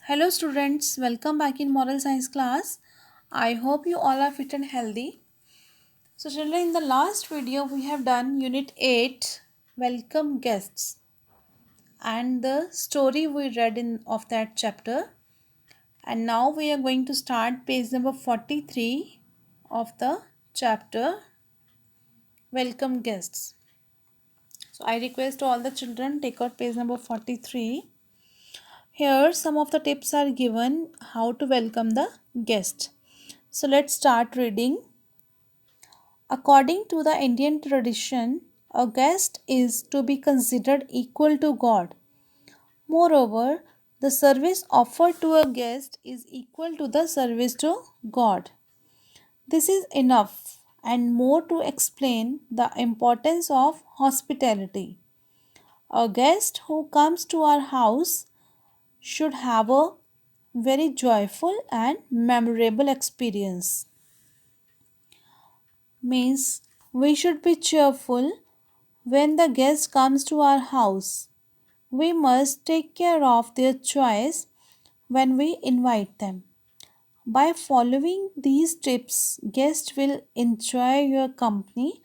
Hello students, welcome back in moral science class. I hope you all are fit and healthy. So children, in the last video we have done unit 8 welcome guests and the story we read in of that chapter, and now we are going to start page number 43 of the chapter welcome guests. So I request all the children take out page number 43. Here some of the tips are given how to welcome the guest. So let's start reading. According to the Indian tradition, a guest is to be considered equal to God. Moreover, the service offered to a guest is equal to the service to God. This is enough and more to explain the importance of hospitality. A guest who comes to our house should have a very joyful and memorable experience. Means we should be cheerful when the guest comes to our house. We must take care of their choice when we invite them. By following these tips, guests will enjoy your company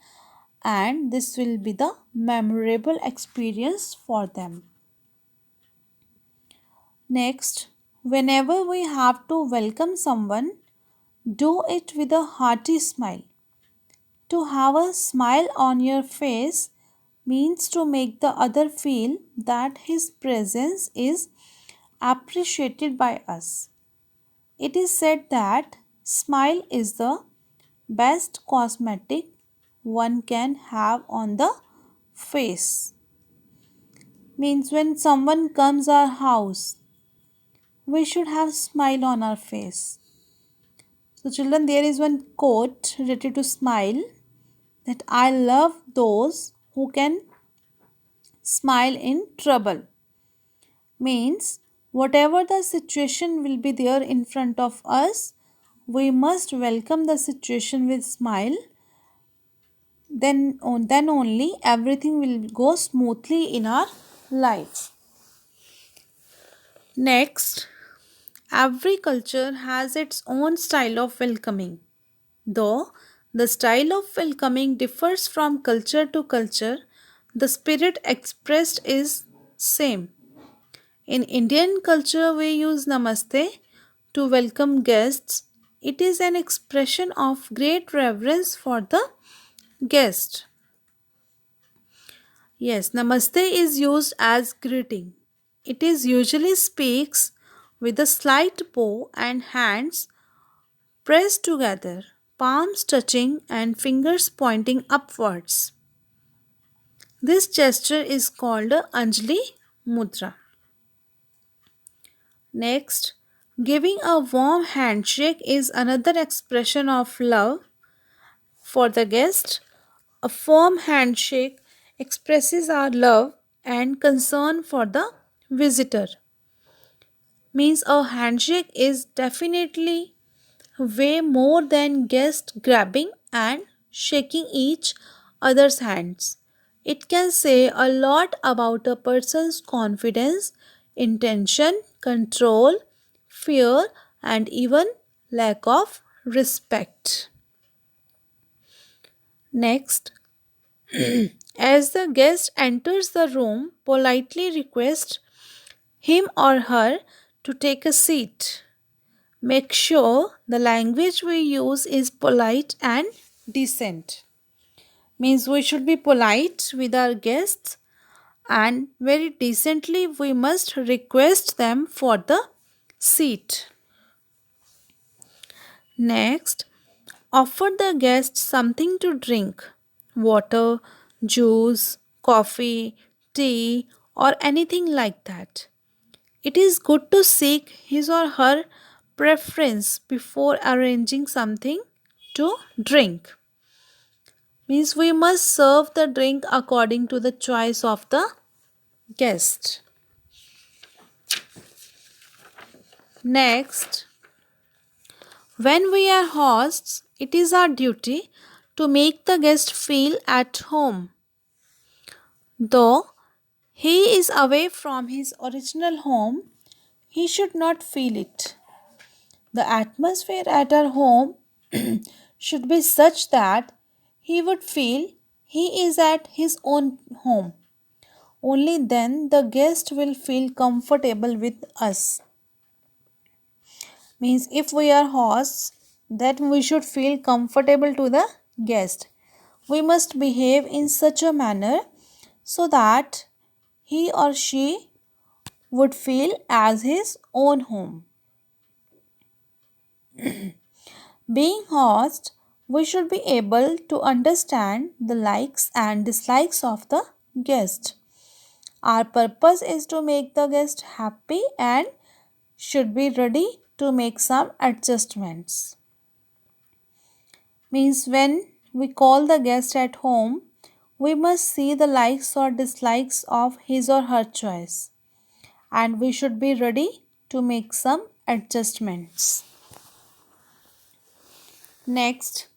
and this will be the memorable experience for them. Next, whenever we have to welcome someone, do it with a hearty smile. To have a smile on your face means to make the other feel that his presence is appreciated by us. It is said that smile is the best cosmetic one can have on the face. Means when someone comes our house, we should have smile on our face. So children, there is one quote related to smile that I love those who can smile in trouble. Means whatever the situation will be there in front of us, we must welcome the situation with smile. Then only everything will go smoothly in our life. Next, every culture has its own style of welcoming. Though the style of welcoming differs from culture to culture, the spirit expressed is same. In Indian culture, we use namaste to welcome guests. It is an expression of great reverence for the guest. Yes, namaste is used as greeting. It is usually speaks with a slight bow and hands pressed together, palms touching and fingers pointing upwards. This gesture is called a Anjali Mudra. Next, giving a warm handshake is another expression of love for the guest. A firm handshake expresses our love and concern for the visitor. Means a handshake is definitely way more than guest grabbing and shaking each other's hands. It can say a lot about a person's confidence, intention, control, fear, and even lack of respect. Next, as the guest enters the room, politely request him or her to take a seat. Make sure the language we use is polite and decent. Means we should be polite with our guests and very decently we must request them for the seat. Next, offer the guest something to drink: water, juice, coffee, tea, or anything like that. It is good to seek his or her preference before arranging something to drink. Means we must serve the drink according to the choice of the guest. Next, when we are hosts, it is our duty to make the guest feel at home. Though he is away from his original home, he should not feel it. The atmosphere at our home should be such that he would feel he is at his own home. Only then the guest will feel comfortable with us. Means if we are hosts, then we should feel comfortable to the guest. We must behave in such a manner so that he or she would feel as his own home. Being host, we should be able to understand the likes and dislikes of the guest. Our purpose is to make the guest happy and should be ready to make some adjustments. Means when we call the guest at home, we must see the likes or dislikes of his or her choice, and we should be ready to make some adjustments. Next,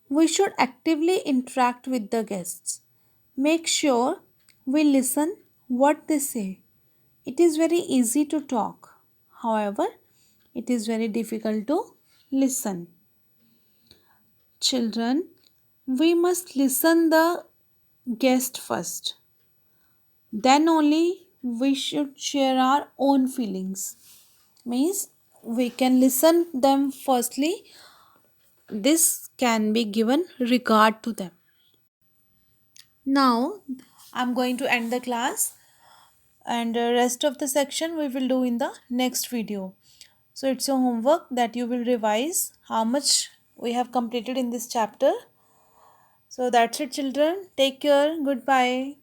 we should actively interact with the guests. Make sure we listen what they say. It is very easy to talk. However, it is very difficult to listen. Children, we must listen the guest first. Then only we should share our own feelings. Means we can listen them firstly. This can be given regard to them. Now I'm going to end the class, and the rest of the section we will do in the next video. So it's your homework that you will revise how much we have completed in this chapter. So that's it, children. Take care. Goodbye.